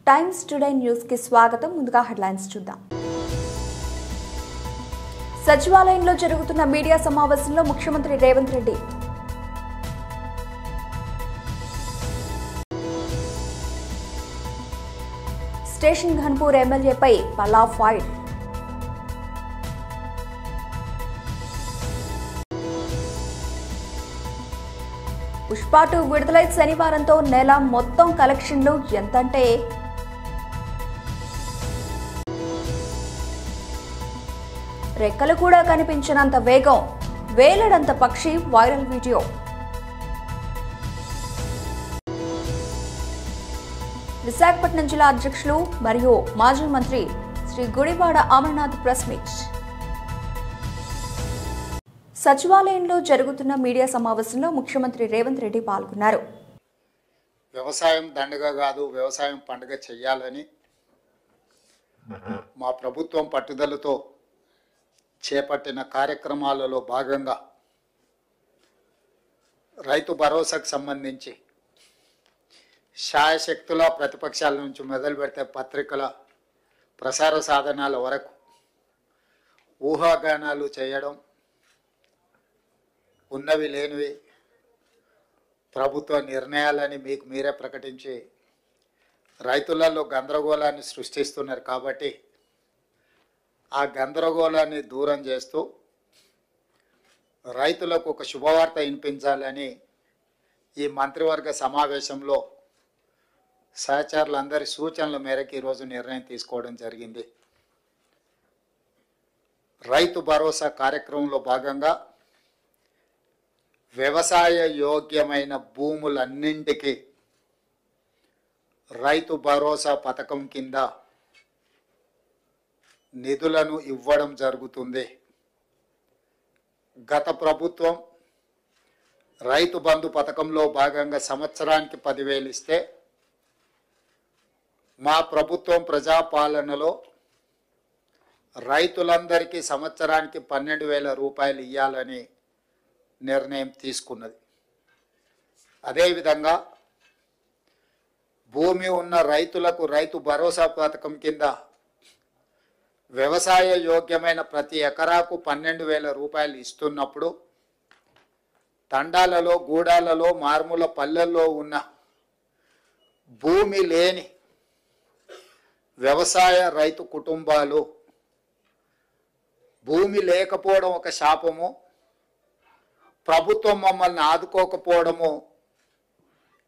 Times today news కి స్వాగతం. ముందుగా హెడ్లైన్స్ చూద్దాం. సచివాలయంలో జరుగుతున్న మీడియా సమావేశంలో ముఖ్యమంత్రి రేవంత్ రెడ్డి. స్టేషన్ ఘన్పూర్ ఎమ్మెల్యేపై పల్లా ఫైట్. పుష్ప 2 విడుదలై శనివారంతో నెల మొత్తం కలెక్షన్లు ఎంతంటే రెక్కలు కూడా కనిపించినంత వేగం, వేలడంత పక్షి వైరల్ వీడియో. విశాఖపట్నం జిల్లా అధ్యక్షులు మరియు మాజీ మంత్రి శ్రీ గుడివాడ అమర్నాథ్ ప్రెస్ మీట్. సచివాలయంలో జరుగుతున్న మీడియా సమావేశంలో ముఖ్యమంత్రి రేవంత్ రెడ్డి పాల్గొన్నారు. వ్యవసాయం దండగ కాదు, వ్యవసాయం పండుగ చెయ్యాలని మా ప్రభుత్వం పట్టుదలతో చేపట్టిన కార్యక్రమాలలో భాగంగా రైతు భరోసాకు సంబంధించి శాయశక్తుల ప్రతిపక్షాల నుంచి మొదలు పెడితే పత్రికల ప్రసార సాధనాల వరకు ఊహాగానాలు చేయడం, ఉన్నవి లేనివి ప్రభుత్వ నిర్ణయాలని మీకు మీరే ప్రకటించి రైతులలో గందరగోళాన్ని సృష్టిస్తున్నారు. కాబట్టి ఆ గందరగోళాన్ని దూరం చేస్తూ రైతులకు ఒక శుభవార్త వినిపించాలని ఈ మంత్రివర్గ సమావేశంలో సహచరులందరి సూచనల మేరకు ఈరోజు నిర్ణయం తీసుకోవడం జరిగింది. రైతు భరోసా కార్యక్రమంలో భాగంగా వ్యవసాయ యోగ్యమైన భూములన్నింటికి రైతు భరోసా పథకం కింద నిధులను ఇవ్వడం జరుగుతుంది. గత ప్రభుత్వం రైతు బంధు పథకంలో భాగంగా సంవత్సరానికి 10,000 ఇస్తే మా ప్రభుత్వం ప్రజాపాలనలో రైతులందరికీ సంవత్సరానికి 12,000 రూపాయలు ఇవ్వాలని నిర్ణయం తీసుకున్నది. అదేవిధంగా భూమి ఉన్న రైతులకు రైతు భరోసా పథకం కింద వ్యవసాయ యోగ్యమైన ప్రతి ఎకరాకు 12,000 రూపాయలు ఇస్తున్నప్పుడు తండాలలో, గూడాలలో, మారుమూల పల్లెల్లో ఉన్న భూమి లేని వ్యవసాయ రైతు కుటుంబాలు భూమి లేకపోవడం ఒక శాపము, ప్రభుత్వం మమ్మల్ని ఆదుకోకపోవడము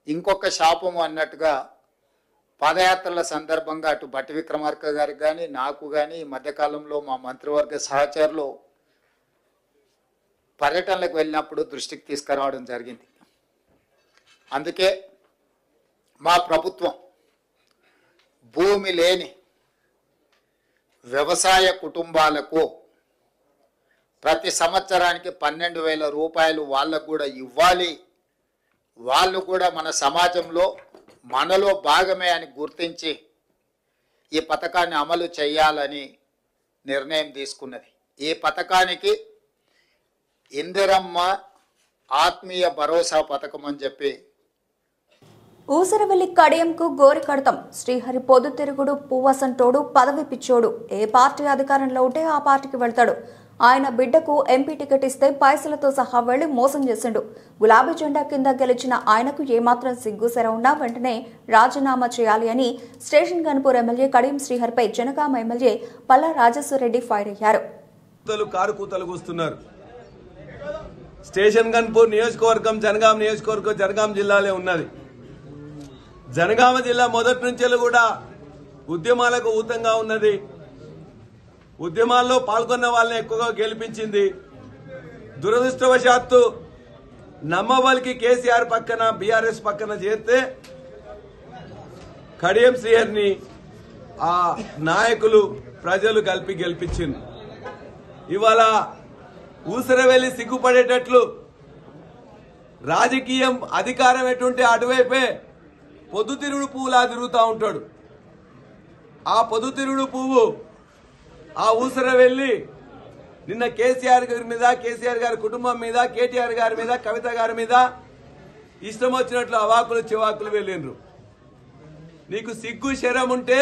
ఇంకొక శాపము అన్నట్టుగా పాదయాత్రల సందర్భంగా అటు బట్టి విక్రమార్క గారికి కానీ నాకు కానీ ఈ మధ్యకాలంలో మా మంత్రివర్గ సహచరులు పర్యటనలకు వెళ్ళినప్పుడు దృష్టికి తీసుకురావడం జరిగింది. అందుకే మా ప్రభుత్వం భూమి లేని వ్యవసాయ కుటుంబాలకు ప్రతి సంవత్సరానికి 12,000 రూపాయలు వాళ్ళకు కూడా ఇవ్వాలి, వాళ్ళు కూడా మన సమాజంలో మనలో భాగమే అని గుర్తించి ఈ పథకాన్ని అమలు చేయాలని నిర్ణయం తీసుకున్నది. ఈ పథకానికి ఇందిరమ్మ ఆత్మీయ భరోసా పథకం అని చెప్పి ఊసరవెల్లి కడియంకు గోరి కడతాం. శ్రీహరి పొద్దుతిరుగుడు పువ్వసంటోడు పదవి పిచ్చోడు. ఏ పార్టీ అధికారంలో ఉంటే ఆ పార్టీకి వెళ్తాడు. ఆయన బిడ్డకు ఎంపీ టికెట్ ఇస్తే పైసలతో సహా వెళ్లి మోసం చేసిండు. గులాబీ జెండా కింద గెలిచిన ఆయనకు ఏమాత్రం సిగ్గుసెర ఉన్నా వెంటనే రాజీనామా చేయాలి అని స్టేషన్ గన్పూర్ ఎమ్మెల్యే కడియం శ్రీహరిపై జనగామ ఎమ్మెల్యే పల్లా రాజేశ్వరరెడ్డి ఫైర్ అయ్యారు. స్టేషన్ గన్పూర్ నియోజకవర్గం జనగామ నియోజకవర్గం జనగామ జిల్లాలో ఉన్నది. జనగామ జిల్లా మొదటి నుంచి కూడా ఉద్యమాలకు ఊతంగా ఉన్నది. ఉద్యమాల్లో పాల్గొన్న వాళ్ళని ఎక్కువగా గెలిపించింది. దురదృష్టవశాత్తు నమ్మవలికి కేసీఆర్ పక్కన బీఆర్ఎస్ పక్కన చేరితే కడియం శ్రీహరిని ఆ నాయకులు ప్రజలు కలిపి గెలిపించింది. ఇవాళ ఊసరవెల్లి సిగ్గుపడేటట్లు రాజకీయం అధికారం ఎటుంటే అటువైపే పొద్దుతిరుగుడు పువ్వులా తిరుగుతూ ఉంటాడు. ఆ పొద్దుతిరుగుడు పువ్వు ఆ ఊసరవెల్లి నిన్న కేసీఆర్ గారి మీద, కేసీఆర్ గారి కుటుంబం మీద, కేటీఆర్ గారి మీద, కవిత గారి మీద ఇష్టం వచ్చినట్లు అవాకులు చివాకులు వెళ్ళిండ్రు. నీకు సిగ్గు శరం ఉంటే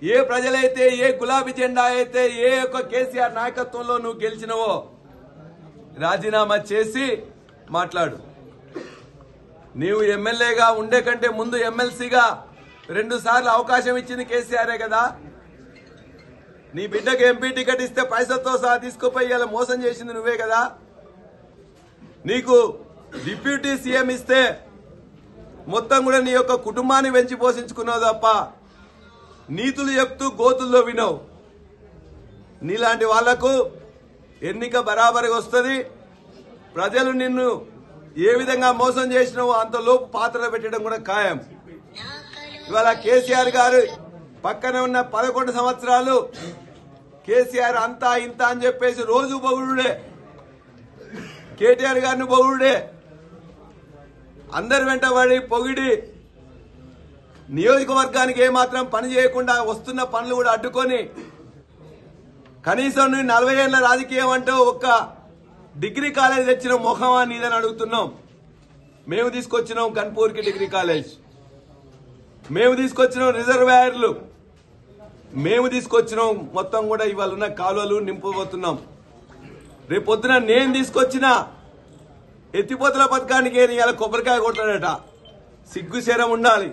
ఏ ప్రజలైతే ఏ గులాబీ జెండా అయితే ఏ యొక్క కేసీఆర్ నాయకత్వంలో నువ్వు గెలిచినవో రాజీనామా చేసి మాట్లాడు. నీవు ఎమ్మెల్యేగా ఉండే కంటే ముందు ఎమ్మెల్సీగా 2 సార్లు అవకాశం ఇచ్చింది కేసీఆరే కదా. నీ బిడ్డకు ఎంపీ టికెట్ ఇస్తే పైసలతో సహా తీసుకుపోయి ఇలా మోసం చేసింది నువ్వే కదా. నీకు డిప్యూటీ సీఎం ఇస్తే మొత్తం కూడా నీ యొక్క కుటుంబాన్ని పెంచి పోషించుకున్నావు తప్ప నీతులు చెప్తూ గోతుల్లో వినవు. నీలాంటి వాళ్లకు ఎన్నిక బరాబరిగా వస్తుంది. ప్రజలు నిన్ను ఏ విధంగా మోసం చేసినావో అంతలోపు పాత్ర పెట్టడం కూడా ఖాయం. ఇవాళ కేసీఆర్ గారు పక్కన ఉన్న 11 సంవత్సరాలు కేసీఆర్ అంతా ఇంత అని చెప్పేసి రోజు బొగుడుడే, కేటీఆర్ గారిని బొగుడుడే, అందరి వెంట పడి పొగిడి నియోజకవర్గానికి ఏమాత్రం పని చేయకుండా వస్తున్న పనులు కూడా అడ్డుకొని కనీసం 40 ఏళ్ల రాజకీయం అంటే ఒక్క డిగ్రీ కాలేజ్ తెచ్చిన మొహమా నీదని అడుగుతున్నాం. మేము తీసుకొచ్చినాం కన్పూర్కి డిగ్రీ కాలేజ్, మేము తీసుకొచ్చినాం రిజర్వాయర్లు, మేము తీసుకొచ్చినాం మొత్తం కూడా ఇవాళ ఉన్న కాలువలు నింపబోతున్నాం. రేపొద్దున నేను తీసుకొచ్చిన ఎత్తిపోతల పథకానికి ఇవాళ కొబ్బరికాయ కొట్టాడట. సిగ్గు శరం ఉండాలి.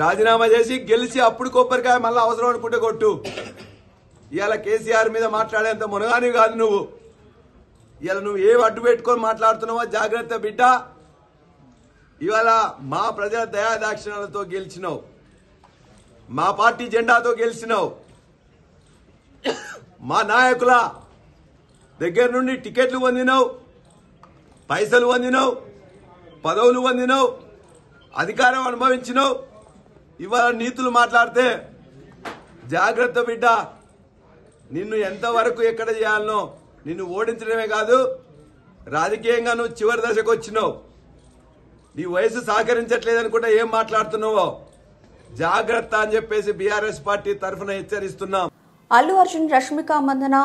రాజీనామా చేసి గెలిచి అప్పుడు కొబ్బరికాయ మళ్ళీ అవసరం అనుకుంటే కొట్టు. ఇవాళ కేసీఆర్ మీద మాట్లాడేంత మునగాని కాదు నువ్వు. ఇవాళ నువ్వు ఏ అడ్డు పెట్టుకొని మాట్లాడుతున్నావో జాగ్రత్త బిడ్డ. ఇవాళ మా ప్రజల దయాదాక్షిణ్యాలతో గెలిచినావు, మా పార్టీ జెండాతో గెలిచినావు, మా నాయకుల దగ్గర నుండి టికెట్లు పొందినావు, పైసలు పొందినావు, పదవులు పొందినావు, అధికారం అనుభవించినావు. ఇవాళ నీతులు మాట్లాడితే జాగ్రత్త బిడ్డ. నిన్ను ఎంతవరకు ఎక్కడ చేయాలనో నిన్ను ఓడించడమే కాదు, రాజకీయంగా నువ్వు చివరి దశకు వచ్చినావు. నీ వయసు సహకరించట్లేదనుకుంటే ఏం మాట్లాడుతున్నావో జాగ్రత్త అని చెప్పేసి బీఆర్ఎస్ పార్టీ తరఫున హెచ్చరిస్తున్నాం. అల్లు అర్జున్, రష్మిక మందన,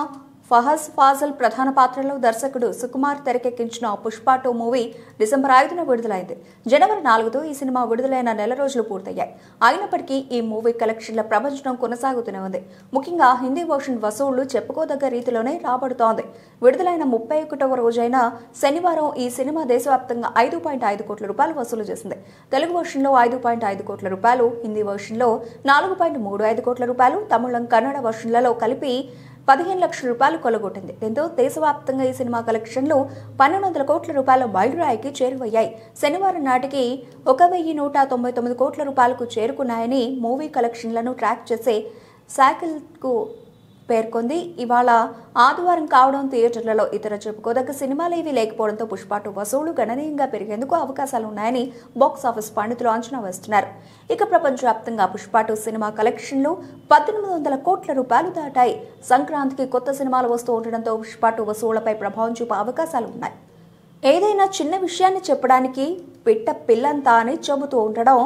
ఫహజ్ ఫాజల్ ప్రధాన పాత్రలో దర్శకుడు సుకుమార్ తెరకెక్కించిన పుష్ప 2 మూవీ డిసెంబర్ 5న విడుదలైంది. జనవరి 4తో ఈ సినిమా విడుదలైన నెల రోజులు పూర్తయ్యాయి. అయినప్పటికీ ఈ మూవీ కలెక్షన్ల ప్రపంచం కొనసాగుతూనే ఉంది. ముఖ్యంగా హిందీ వర్షన్ వసూళ్లు చెప్పుకోదగ్గ రీతిలోనే రాబడుతోంది. విడుదలైన 31వ రోజైన శనివారం ఈ సినిమా దేశవ్యాప్తంగా 5.5 కోట్ల రూపాయలు వసూలు చేసింది. తెలుగు వర్షన్లో 5.5 కోట్ల రూపాయలు, హిందీ వర్షన్లో 4.35 కోట్ల రూపాయలు, తమిళం, కన్నడ వర్షన్లలో కలిపి 15 లక్షల రూపాయలు కొలగొట్టింది. దీంతో దేశవ్యాప్తంగా ఈ సినిమా కలెక్షన్లు 1200 కోట్ల రూపాయల మైలురాయికి చేరువయ్యాయి. శనివారం నాటికి 1199 కోట్ల రూపాయలకు చేరుకున్నాయని మూవీ కలెక్షన్లను ట్రాక్ చేసే సైకిల్కు పేర్కొంది. ఇవాళ ఆదివారం కావడం థియేటర్లలో ఇతర చెప్పుకోదగ్గ సినిమాలేవీ లేకపోవడంతో పుష్ప 2 వసూళ్లు గణనీయంగా పెరిగేందుకు అవకాశాలున్నాయని బాక్సాఫీస్ పండితులు అంచనా వేస్తున్నారు. ఇక ప్రపంచవ్యాప్తంగా పుష్ప 2 సినిమా కలెక్షన్లు 1800 కోట్ల రూపాయలు దాటాయి. సంక్రాంతికి కొత్త సినిమాలు వస్తూ ఉండడంతో పుష్ప 2 వసూళ్లపై ప్రభావం చూపే అవకాశాలు ఉన్నాయి. ఏదైనా చిన్న విషయాన్ని చెప్పడానికి పిల్లంతా అని చెబుతూ ఉండడం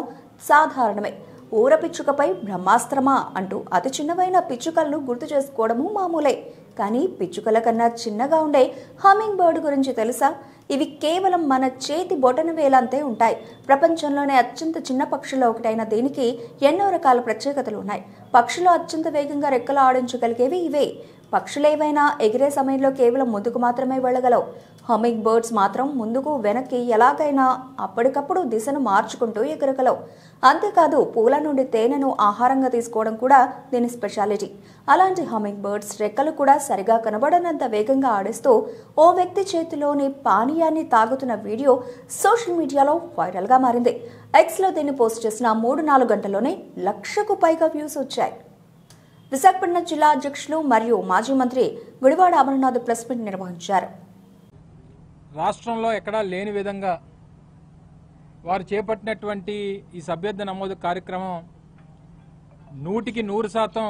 సాధారణమే. ఊర పిచ్చుకపై బ్రహ్మాస్త్రమా అంటూ అతి చిన్నవైన పిచ్చుకలను గుర్తు చేసుకోవడము మామూలే. కానీ పిచ్చుకల కన్నా చిన్నగా ఉండే హమ్మింగ్ బర్డ్ గురించి తెలుసా? ఇవి కేవలం మన చేతి బొటన వేలంతే ఉంటాయి. ప్రపంచంలోనే అత్యంత చిన్న పక్షుల్లో ఒకటైన దీనికి ఎన్నో రకాల ప్రత్యేకతలు ఉన్నాయి. పక్షులు అత్యంత వేగంగా రెక్కలు ఆడించగలిగేవి ఇవే. పక్షులేవైనా ఎగిరే సమయంలో కేవలం ముందుకు మాత్రమే వెళ్ళగలవు. హమ్మింగ్ బర్డ్స్ మాత్రం ముందుకు వెనక్కి ఎలాగైనా అప్పటికప్పుడు దిశను మార్చుకుంటూ ఎగరగలవు. అంతేకాదు పూల నుండి తేనెను ఆహారంగా తీసుకోవడం కూడా దీని స్పెషాలిటీ. అలాంటి హమ్మింగ్ బర్డ్స్ రెక్కలు కూడా సరిగా కనబడనంత వేగంగా ఆడిస్తూ ఓ వ్యక్తి చేతిలోని పానీయాన్ని తాగుతున్న వీడియో సోషల్ మీడియాలో వైరల్గా మారింది. ఎక్స్లో దీన్ని పోస్ట్ చేసిన 3-4 గంటల్లోనే 1,00,000కు పైగా వ్యూస్ వచ్చాయి. విశాఖపట్నం జిల్లా అధ్యక్షులు మరియు మాజీ మంత్రి గుడివాడ అమర్నాథ్ ప్రెస్ మీట్ నిర్వహించారు. రాష్ట్రంలో ఎక్కడా లేని విధంగా వారు చేపట్టినటువంటి ఈ సభ్యత్వ నమోదు కార్యక్రమం 100%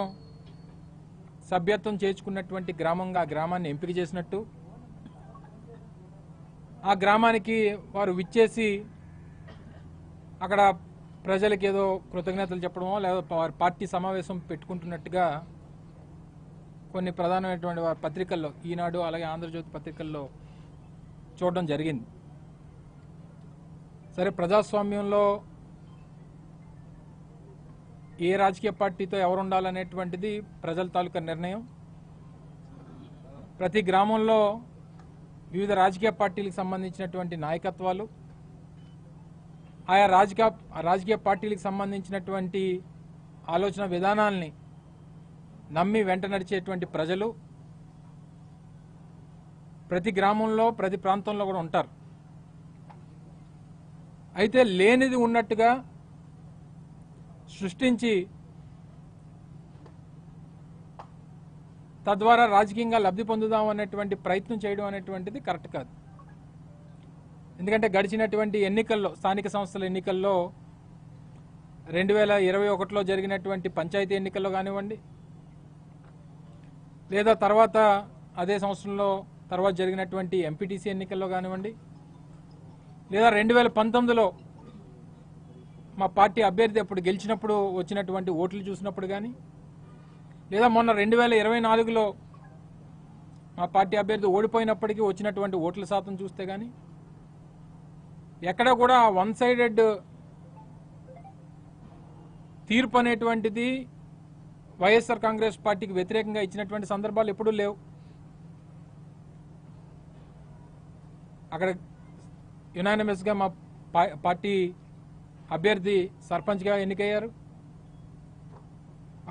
సభ్యత్వం చేర్చుకున్నటువంటి గ్రామంగా ఆ గ్రామాన్ని ఎంపిక చేసినట్టు, ఆ గ్రామానికి వారు విచ్చేసి అక్కడ ప్రజలకు ఏదో కృతజ్ఞతలు చెప్పడమో లేదా వారి పార్టీ సమావేశం పెట్టుకుంటున్నట్టుగా కొన్ని ప్రధానమైనటువంటి వారి పత్రికల్లో, ఈనాడు అలాగే ఆంధ్రజ్యోతి పత్రికల్లో చూడడం జరిగింది. సరే, ప్రజాస్వామ్యంలో ఏ రాజకీయ పార్టీతో ఎవరు ఉండాలనేటువంటిది ప్రజల తాలూకా నిర్ణయం. ప్రతి గ్రామంలో వివిధ రాజకీయ పార్టీలకు సంబంధించినటువంటి నాయకత్వాలు, ఆయా రాజకీయ పార్టీలకు సంబంధించినటువంటి ఆలోచన విధానాల్ని నమ్మి వెంట నడిచేటువంటి ప్రజలు ప్రతి గ్రామంలో ప్రతి ప్రాంతంలో కూడా ఉంటారు. అయితే లేనిది ఉన్నట్టుగా సృష్టించి తద్వారా రాజకీయంగా లబ్ధి పొందుదాం అనేటువంటి ప్రయత్నం చేయడం అనేటువంటిది కరెక్ట్ కాదు. ఎందుకంటే గడిచినటువంటి ఎన్నికల్లో, స్థానిక సంస్థల ఎన్నికల్లో 2021లో జరిగినటువంటి పంచాయతీ ఎన్నికల్లో కానివ్వండి, లేదా తర్వాత అదే సంవత్సరంలో తర్వాత జరిగినటువంటి ఎంపీటీసీ ఎన్నికల్లో కానివ్వండి, లేదా 2019లో మా పార్టీ అభ్యర్థి అప్పుడు గెలిచినప్పుడు వచ్చినటువంటి ఓట్లు చూసినప్పుడు కానీ, లేదా మొన్న 2024లో మా పార్టీ అభ్యర్థి ఓడిపోయినప్పటికీ వచ్చినటువంటి ఓట్ల శాతం చూస్తే కానీ ఎక్కడ కూడా వన్ సైడెడ్ తీర్పు అనేటువంటిది వైఎస్ఆర్ కాంగ్రెస్ పార్టీకి వ్యతిరేకంగా ఇచ్చినటువంటి సందర్భాలు ఎప్పుడూ లేవు. అక్కడ యునానిమస్గా మా పార్టీ అభ్యర్థి సర్పంచ్గా ఎన్నికయ్యారు.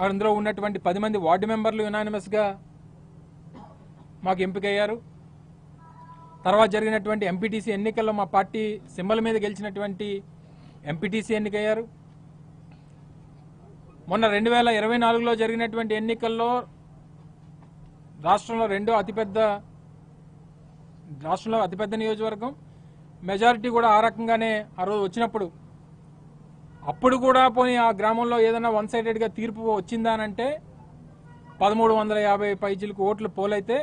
అందులో ఉన్నటువంటి 10 మంది వార్డు మెంబర్లు యునానిమస్గా మాకు ఎంపికయ్యారు. తర్వాత జరిగినటువంటి ఎంపీటీసీ ఎన్నికల్లో మా పార్టీ సింబల్ మీద గెలిచినటువంటి ఎంపీటీసీ ఎన్నికయ్యారు. మొన్న 2024లో జరిగినటువంటి ఎన్నికల్లో రాష్ట్రంలో అతిపెద్ద నియోజకవర్గం, మెజారిటీ కూడా ఆ రకంగానే ఆ రోజు వచ్చినప్పుడు, అప్పుడు కూడా పోనీ ఆ గ్రామంలో ఏదైనా వన్ సైడెడ్గా తీర్పు వచ్చిందానంటే 1350 పైచిలకు ఓట్లు పోలైతే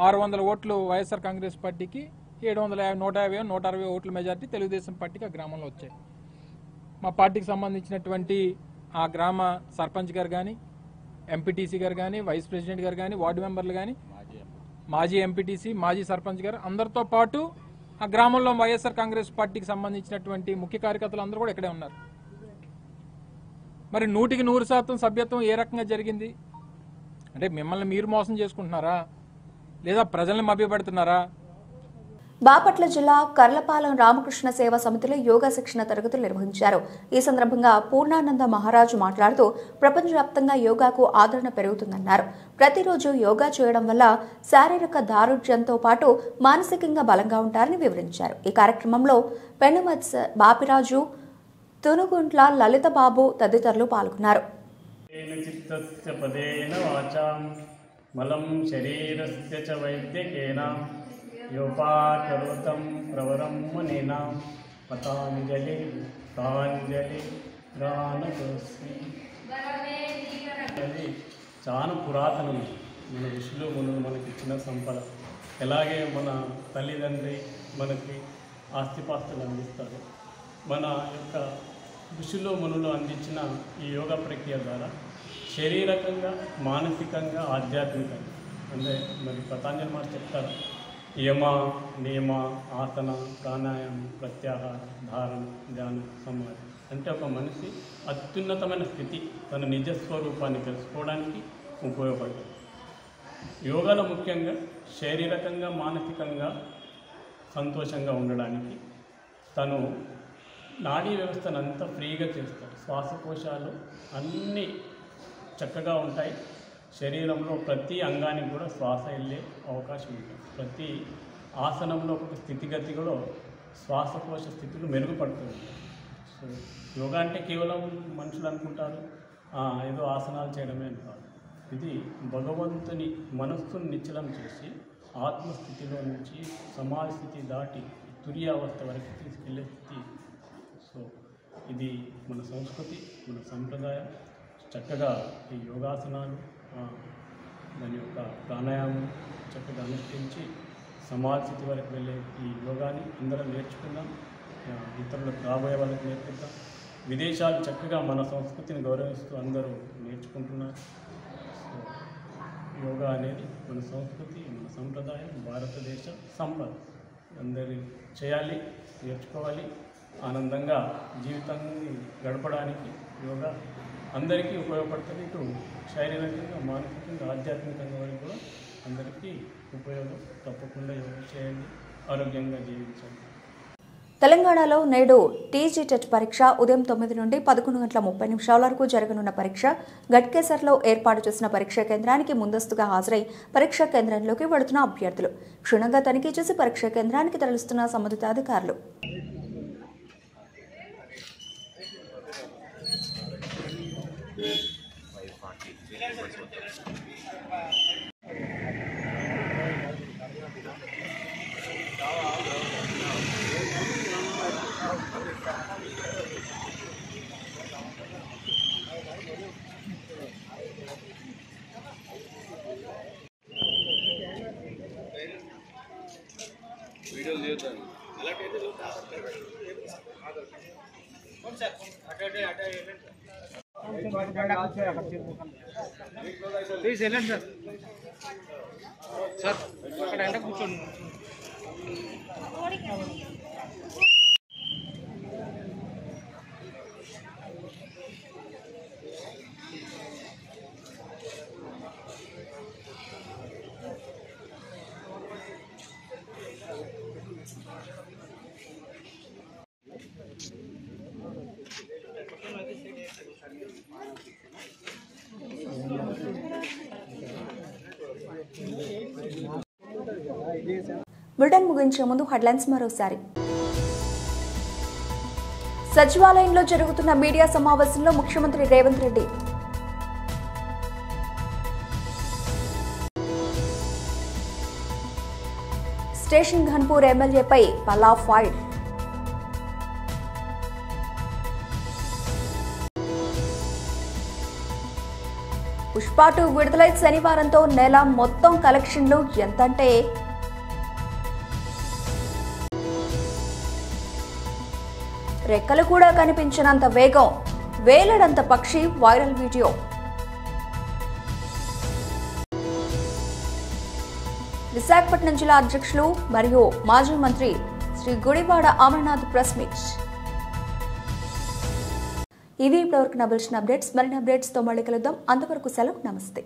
600 ఓట్లు వైఎస్ఆర్ కాంగ్రెస్ పార్టీకి, 750, 160 ఓట్ల మెజారిటీ తెలుగుదేశం పార్టీకి ఆ గ్రామంలో వచ్చాయి. మా పార్టీకి సంబంధించినటువంటి ఆ గ్రామ సర్పంచ్ గారు కానీ, ఎంపీటీసీ గారు కానీ, వైస్ ప్రెసిడెంట్ గారు కానీ, వార్డు మెంబర్లు కానీ, మాజీ ఎంపీటీసీ, మాజీ సర్పంచ్ గారు అందరితో పాటు ఆ గ్రామంలో వైఎస్ఆర్ కాంగ్రెస్ పార్టీకి సంబంధించినటువంటి ముఖ్య కార్యకర్తలు అందరూ కూడా ఇక్కడే ఉన్నారు. మరి 100% సభ్యత్వం ఏ రకంగా జరిగింది అంటే మిమ్మల్ని మీరు మోసం చేసుకుంటున్నారా, లేదా ప్రజల్ని మభ్యపెడుతున్నారా? బాపట్ల జిల్లా కర్లపాలెం రామకృష్ణ సేవా సమితిలో యోగా శిక్షణ తరగతులు నిర్వహించారు. ఈ సందర్భంగా పూర్ణానంద మహారాజు మాట్లాడుతూ ప్రపంచవ్యాప్తంగా యోగాకు ఆదరణ పెరుగుతుందన్నారు. ప్రతిరోజు యోగా చేయడం వల్ల శారీరక దారుఢ్యంతో పాటు మానసికంగా బలంగా ఉంటారని వివరించారు. ఈ కార్యక్రమంలో పెనుమత్స బాపిరాజు, తునుగుంట్ల లలితబాబు తదితరులు పాల్గొన్నారు. మలం శరీరస్య చ వైద్యకేన యోపాకరోతం ప్రవరం మునినా పతాంజలి గానతోస్మి. అది చాలా పురాతనం. మన ఋషులు మునులు మనకి ఇచ్చిన సంపద. ఎలాగే మన తల్లిదండ్రి మనకి ఆస్తిపాస్తులు అందిస్తారు, మన యొక్క ఋషులు మునులు అందించిన ఈ యోగా ప్రక్రియ ద్వారా శారీరకంగా, మానసికంగా, ఆధ్యాత్మికంగా అంటే మరి పతాంజలి మాట చెప్తారు, యమ, నియమ, ఆసన, ప్రాణాయామం, ప్రత్యాహార, ధారణ, ధ్యాన, సమాధి అంటే ఒక మనిషి అత్యున్నతమైన స్థితి, తన నిజస్వరూపాన్ని తెలుసుకోవడానికి ఉపయోగపడుతుంది. యోగాలో ముఖ్యంగా శారీరకంగా, మానసికంగా సంతోషంగా ఉండడానికి తను నాడీ వ్యవస్థను అంతా ఫ్రీగా చేస్తారు. శ్వాసకోశాలు అన్నీ చక్కగా ఉంటాయి. శరీరంలో ప్రతి అంగానికి కూడా శ్వాస వెళ్ళే అవకాశం ఉంటుంది. ప్రతి ఆసనంలో ఒక స్థితిగతిలో శ్వాసకోశ స్థితులు మెరుగుపడుతుంది. సో యోగా అంటే కేవలం మనుషులు అనుకుంటారు ఏదో ఆసనాలు చేయడమే కాదు. ఇది భగవంతుని మనస్సును నిశ్చలం చేసి ఆత్మస్థితిలో నుంచి సమాధి స్థితి దాటి తుర్యావస్థ వరకు తీసుకెళ్లే స్థితి. సో ఇది మన సంస్కృతి, మన సంప్రదాయం. చక్కగా ఈ యోగాసనాలు, దాని యొక్క ప్రాణాయామం చక్కగా అనుష్ఠించి సమాధి స్థితి వరకు వెళ్ళే ఈ యోగాని అందరం నేర్చుకుందాం, ఇతరులకు రాబోయే వాళ్ళకి నేర్పిద్దాం. విదేశాలు చక్కగా మన సంస్కృతిని గౌరవిస్తూ అందరూ నేర్చుకుంటున్నారు. సో యోగా అనేది మన సంస్కృతి, మన సంప్రదాయం, భారతదేశ సంపద. అందరూ చేయాలి, నేర్చుకోవాలి. ఆనందంగా జీవితాన్ని గడపడానికి యోగా అందరికీ ఉపయోగపడుతుంది. ఇటు శారీరకంగా, మానసికంగా, ఆధ్యాత్మికంగా వరకు కూడా అందరికీ ఉపయోగం. తప్పకుండా యోగా చేయండి, ఆరోగ్యంగా జీవించండి. తెలంగాణలో నేడు టీజీటెట్ పరీక్ష ఉదయం 9 నుండి 11:30 వరకు జరగనున్న పరీక్ష గట్కేసర్లో ఏర్పాటు చేసిన పరీక్షా కేంద్రానికి ముందస్తుగా హాజరై పరీక్షా కేంద్రంలోకి వెళుతున్న అభ్యర్థులు క్షుణ్ణంగా తనిఖీ చేసి పరీక్షా కేంద్రానికి తరలిస్తున్న సంబంధిత అధికారులు. బులెటిన్ ముగించే ముందు హెడ్లైన్స్ మరోసారి. సచివాలయంలో జరుగుతున్న మీడియా సమావేశంలో ముఖ్యమంత్రి రేవంత్ రెడ్డి. స్టేషన్ ఘన్పూర్ ఎమ్మెల్యేపై పల్లా ఫైర్. పుష్ప 2 విడుదలై శనివారంతో నెల మొత్తం కలెక్షన్లు ఎంతంటే రెక్కలు కూడా కనిపించినంత వేగం, వేలడంత పక్షి వైరల్ వీడియో. విశాఖపట్నం జిల్లా అధ్యక్షులు మరియు మాజీ మంత్రి శ్రీ గుడివాడ అమర్నాథ్ ప్రెస్ మీట్. ఇవి ఇప్పటివరకు నా బులెటిన్ అప్డేట్స్. మరిన్ని అప్డేట్స్తో మళ్ళీ కలుద్దాం. అంతవరకు సెలవు. నమస్తే.